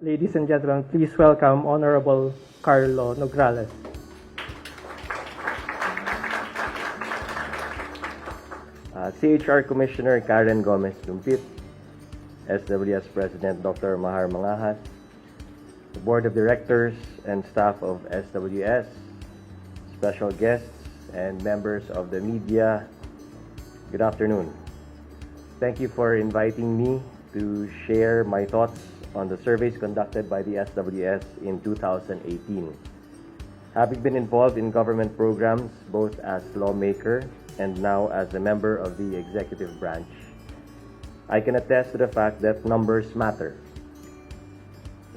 Ladies and gentlemen, please welcome Honorable Karlo Nograles. CHR Commissioner Karen Gomez-Dumpit, SWS President Dr. Mahar Mangahas, the Board of Directors and staff of SWS, special guests, and members of the media, good afternoon. Thank you for inviting me to share my thoughts on the surveys conducted by the SWS in 2018. Having been involved in government programs both as lawmaker and now as a member of the executive branch, I can attest to the fact that numbers matter.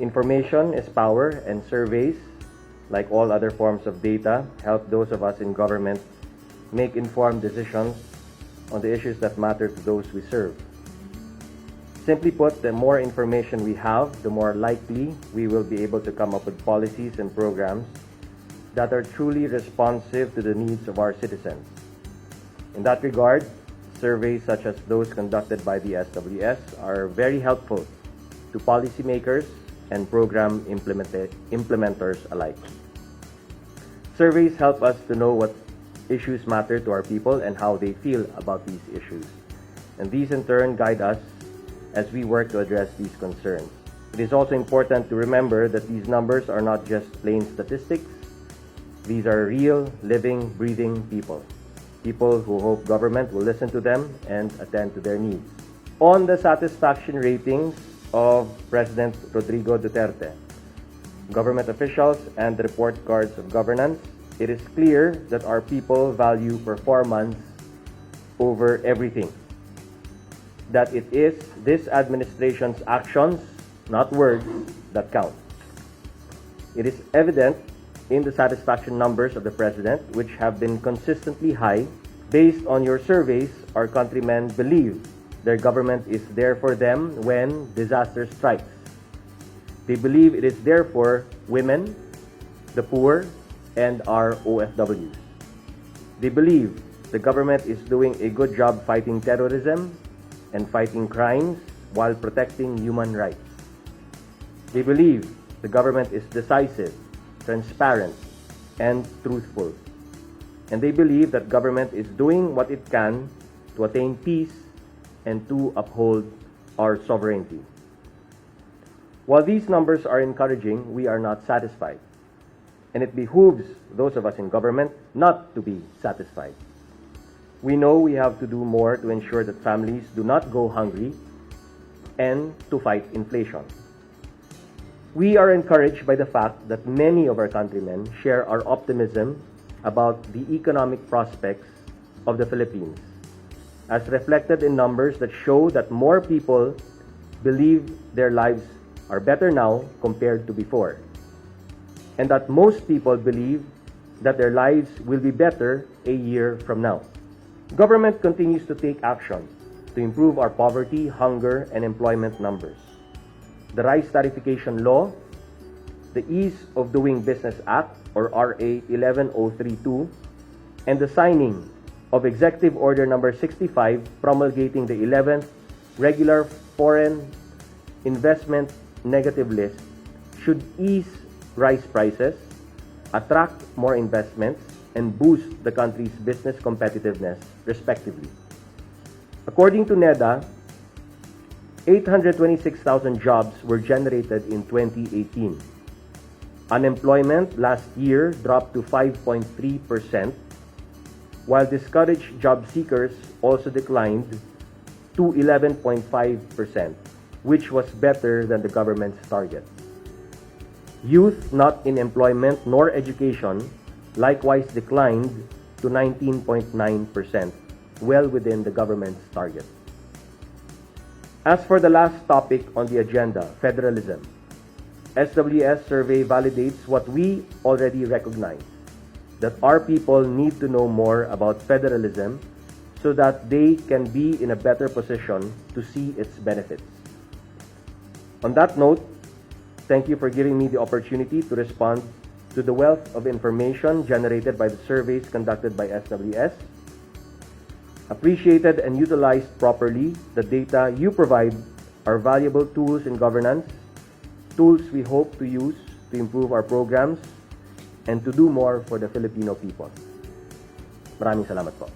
Information is power, and surveys, like all other forms of data, help those of us in government make informed decisions on the issues that matter to those we serve. Simply put, the more information we have, the more likely we will be able to come up with policies and programs that are truly responsive to the needs of our citizens. In that regard, surveys such as those conducted by the SWS are very helpful to policymakers and program implementers alike. Surveys help us to know what issues matter to our people and how they feel about these issues. And these in turn guide us as we work to address these concerns. It is also important to remember that these numbers are not just plain statistics. These are real, living, breathing people. People who hope government will listen to them and attend to their needs. On the satisfaction ratings of President Rodrigo Duterte, government officials, and the report cards of governance, it is clear that our people value performance over everything. That it is this administration's actions, not words, that count. It is evident in the satisfaction numbers of the President, which have been consistently high. Based on your surveys, our countrymen believe their government is there for them when disaster strikes. They believe it is there for women, the poor, and our OFWs. They believe the government is doing a good job fighting terrorism and fighting crimes while protecting human rights. They believe the government is decisive, transparent, and truthful. And they believe that government is doing what it can to attain peace and to uphold our sovereignty. While these numbers are encouraging, we are not satisfied. And it behooves those of us in government not to be satisfied. We know we have to do more to ensure that families do not go hungry and to fight inflation. We are encouraged by the fact that many of our countrymen share our optimism about the economic prospects of the Philippines, as reflected in numbers that show that more people believe their lives are better now compared to before, and that most people believe that their lives will be better a year from now. Government continues to take action to improve our poverty, hunger, and employment numbers. The Rice Tarification Law, the Ease of Doing Business Act, or RA 11032, and the signing of Executive Order Number 65 promulgating the 11th Regular Foreign Investment Negative List should ease rice prices, attract more investments, and boost the country's business competitiveness, respectively. According to NEDA, 826,000 jobs were generated in 2018. Unemployment last year dropped to 5.3%, while discouraged job seekers also declined to 11.5%, which was better than the government's target. Youth not in employment nor education likewise declined to 19.9%, well within the government's target. As for the last topic on the agenda, federalism, SWS survey validates what we already recognize, that our people need to know more about federalism so that they can be in a better position to see its benefits. On that note, thank you for giving me the opportunity to respond to the wealth of information generated by the surveys conducted by SWS. Appreciated and utilized properly, the data you provide are valuable tools in governance tools we hope to use to improve our programs and to do more for the Filipino people. Maraming salamat po.